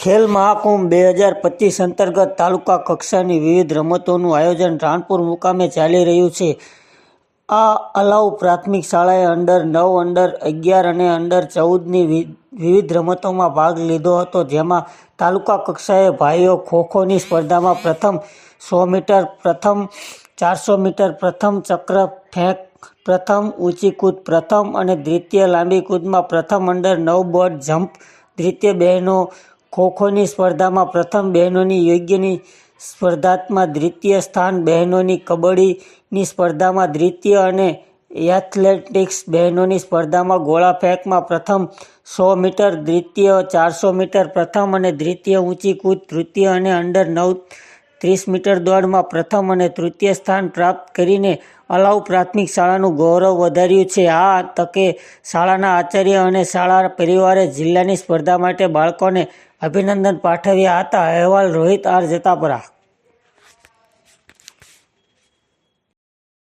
ખેલ મહાકુંભ 2025 અંતર્ગત તાલુકા કક્ષાની વિવિધ રમતોનું આયોજન રાણપુર મુકામે ચાલી રહ્યું છે. આ અલાઉ પ્રાથમિક શાળાએ અંડર 9, અંડર 11 અને અંડર 14ની વિવિધ રમતોમાં ભાગ લીધો હતો, જેમાં તાલુકા કક્ષાએ ભાઈઓ ખોખોની સ્પર્ધામાં પ્રથમ 100 મીટર, પ્રથમ 400 મીટર, પ્રથમ ચક્ર ફેંક, પ્રથમ ઊંચી કૂદ પ્રથમ અને દ્વિતીય લાંબી કૂદમાં પ્રથમ, અંડર 9 બોર્ડ જમ્પ દ્વિતીય, બહેનો ખોખોની સ્પર્ધામાં પ્રથમ, બહેનોની યોગ્યની સ્પર્ધામાં દ્વિતીય સ્થાન, બહેનોની કબડ્ડીની સ્પર્ધામાં દ્વિતીય અને એથ્લેટિક્સ બહેનોની સ્પર્ધામાં ગોળા ફેંકમાં પ્રથમ, 100 મીટર દ્વિતીય, 400 મીટર પ્રથમ અને દ્વિતીય, ઊંચી કૂદ તૃતીય અને અંડર 9 30 મીટર દોડમાં પ્રથમ અને તૃતીય સ્થાન પ્રાપ્ત કરીને અલાઉ પ્રાથમિક શાળાનું ગૌરવ વધાર્યું છે. આ તકે શાળાના આચાર્ય અને શાળા પરિવારે જિલ્લાની સ્પર્ધા માટે બાળકોને અભિનંદન પાઠવ્યા હતા. અહેવાલ રોહિત આર જતાપરા.